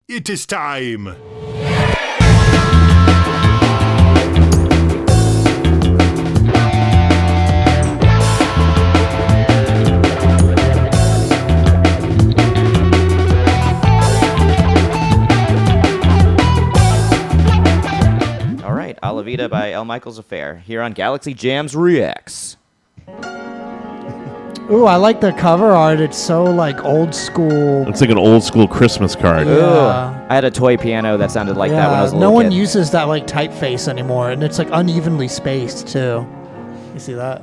It is time. All right, A La Vida by El Michels Affair here on Galaxy Jams Reacts. Ooh, I like the cover art. It's so like old school. It's like an old school Christmas card. Yeah. Ooh, I had a toy piano that sounded like that when I was a no little one kid. uses that like typeface anymore, and it's like unevenly spaced too. You see that?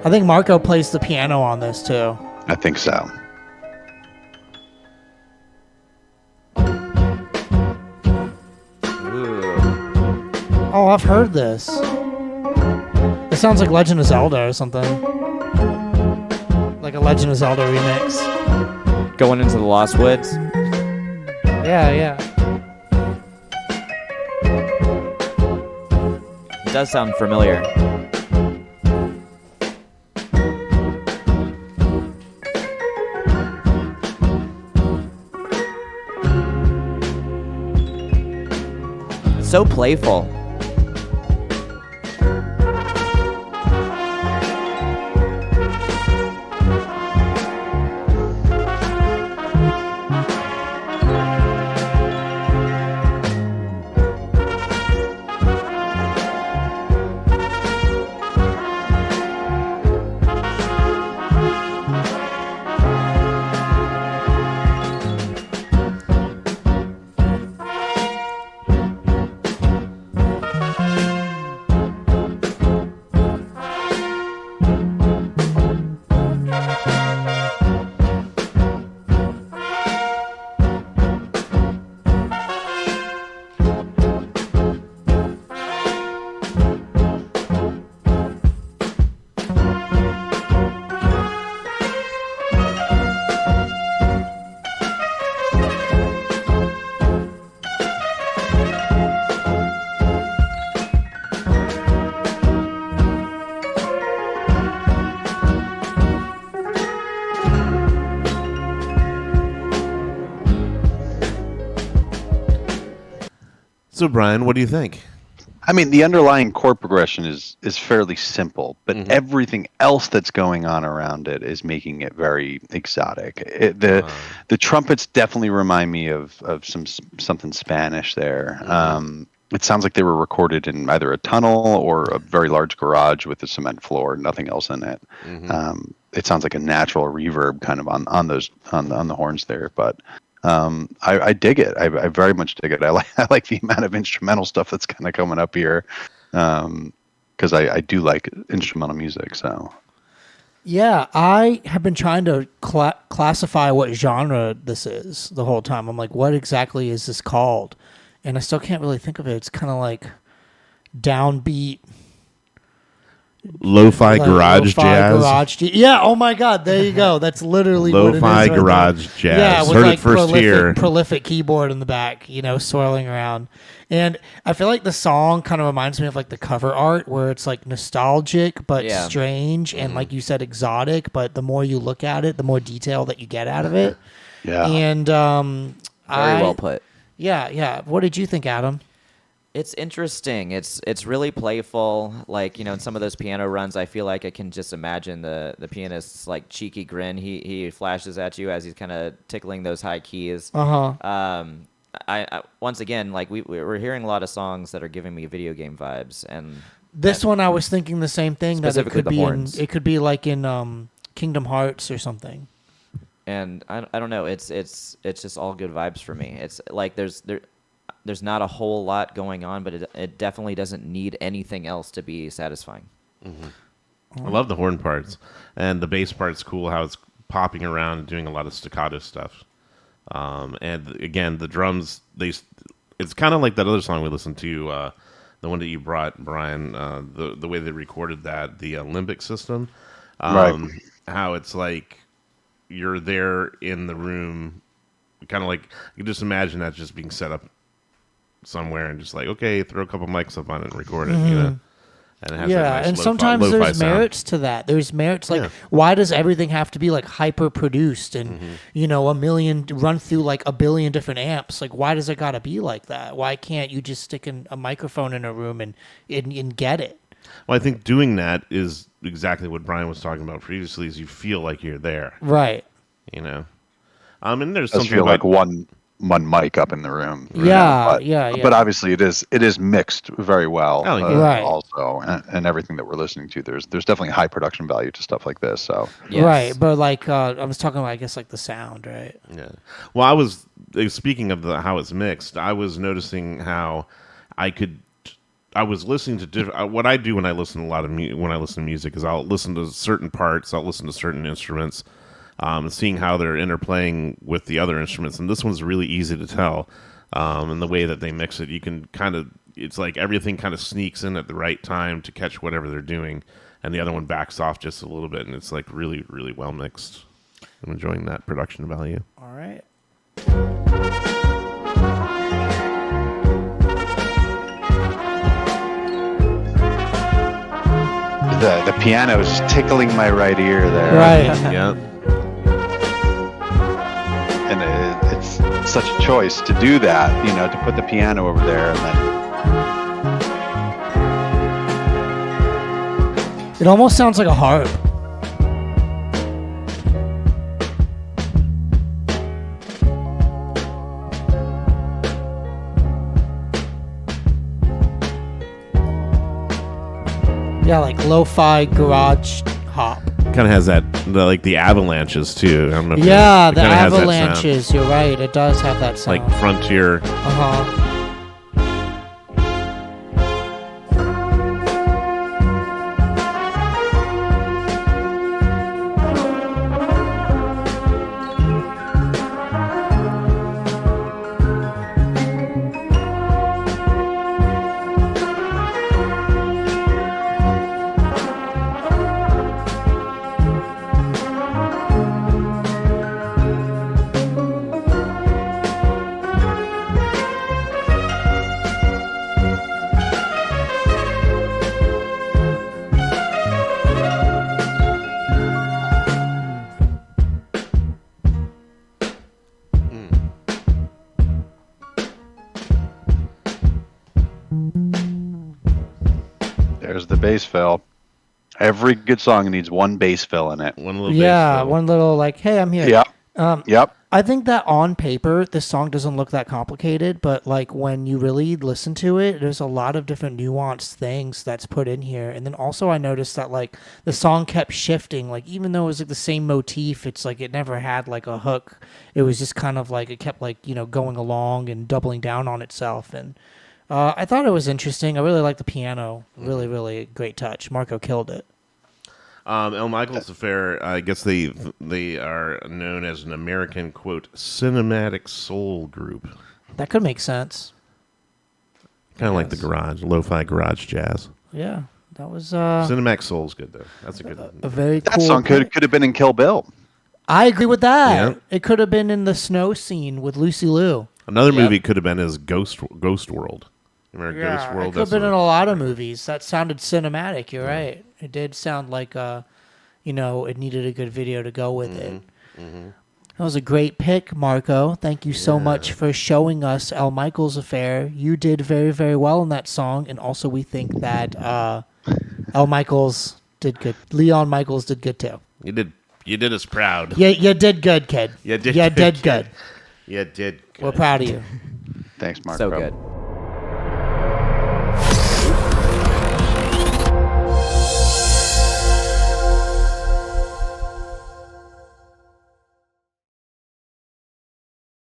I think Marco plays the piano on this too. I think so. Ooh. Oh, I've heard this. It sounds like Legend of Zelda or something. Like a Legend of Zelda remix. Going into the Lost Woods. Yeah. It does sound familiar. It's so playful. So, Brian, what do you think? I mean, the underlying chord progression is fairly simple, but everything else that's going on around it is making it very exotic. The trumpets definitely remind me of something Spanish there. It sounds like they were recorded in either a tunnel or a very large garage with a cement floor, nothing else in it. It sounds like a natural reverb kind of on the horns there, but I dig it. I very much dig it. I like the amount of instrumental stuff that's kind of coming up here, because I do like instrumental music. So Yeah, I have been trying to classify what genre this is the whole time. I'm like, what exactly is this called? And I still can't really think of it. It's kind of like downbeat. Lo-fi garage jazz. Yeah, oh my God, there you go. That's literally Lo-fi what it is right garage there. jazz. Yeah, with Heard like it first here. prolific keyboard in the back, swirling around. And I feel like the song kind of reminds me of like the cover art where it's like nostalgic but strange and like you said, exotic. But the more you look at it, the more detail that you get out of it. yeah, And Very well put. Yeah. What did you think, Adam? It's interesting. It's really playful. Like, in some of those piano runs, I feel like I can just imagine the pianist's like cheeky grin. He flashes at you as he's kind of tickling those high keys. I once again, like we're hearing a lot of songs that are giving me video game vibes, and This one I was thinking the same thing, that it Specifically could the be horns. it could be like in Kingdom Hearts or something. and I don't know. It's just all good vibes for me. It's like there's not a whole lot going on, but it definitely doesn't need anything else to be satisfying. I love the horn parts, and the bass part's cool. How it's popping around and doing a lot of staccato stuff. And again, the drums, it's kind of like that other song we listened to, the one that you brought, Brian. The way they recorded that, the limbic system, Right. How it's like you're there in the room, kind of like you just imagine that just being set up somewhere and just like, okay, throw a couple mics up on it and record it, And it has that nice and lo-fi, sometimes lo-fi there's sound. merits to that. There's merits like why does everything have to be like hyper produced and a million run through like a billion different amps? Like why does it got to be like that? Why can't you just stick a microphone in a room and get it? Well, I think doing that is exactly what Brian was talking about previously. Is you feel like you're there, Right? And there's It does something feel about like one mic up in the room. Yeah, But, but obviously it is mixed very well. Oh, yeah. Right. Also, and everything that we're listening to, there's definitely high production value to stuff like this. So Yes. Right, but like I was talking about, I guess like the sound, right? Yeah. Well, I was speaking of how it's mixed. I was noticing how I was listening to what I do when I listen to when I listen to music is I'll listen to certain parts, I'll listen to certain instruments, seeing how they're interplaying with the other instruments, and this one's really easy to tell. And the way that they mix it, you can it's like everything kind of sneaks in at the right time to catch whatever they're doing, and the other one backs off just a little bit, and it's like really, really well mixed. I'm enjoying that production value. All right. the piano's tickling my right ear there. Right. Yeah. And it's such a choice to do that, to put the piano over there and then. It almost sounds like a harp. Yeah, like lo-fi garage hop. Kind of has that, like the avalanches too. I don't know. Yeah, it the kinda has that sound. avalanches. You're right. It does have that sound. Like Frontier. Uh-huh. There's the bass fill. Every good song needs one bass fill in it. One little Yeah, bass fill. one little like, hey, I'm here. Yep. Yep. I think that on paper, this song doesn't look that complicated, but like when you really listen to it, there's a lot of different nuanced things that's put in here. And then also I noticed that like the song kept shifting, like even though it was like the same motif, it's like it never had like a hook. It was just kind of like it kept like, going along and doubling down on itself. And I thought it was interesting. I really liked the piano. Really, really great touch. Marco killed it. El Michels Affair, I guess they are known as an American, quote, cinematic soul group. That could make sense. Kind of like the garage, lo-fi garage jazz. Yeah, that was Cinematic soul's good, though. That's a good one. a very That cool song pick. could have been in Kill Bill. I agree with that. Yeah. It could have been in the snow scene with Lucy Liu. Another movie could have been as Ghost World. Remember Ghost World? It could have been in a lot of movies. That sounded cinematic. You're right. It did sound like, it needed a good video to go with it. Mm-hmm. That was a great pick, Marco. Thank you so much for showing us El Michels Affair. You did very, very well in that song, and also we think that El Michels did good. Leon Michels did good too. You did us proud. Yeah, you did good, kid. You did You good, did kid. good. You did good. We're proud of you. Thanks, Mark. So good.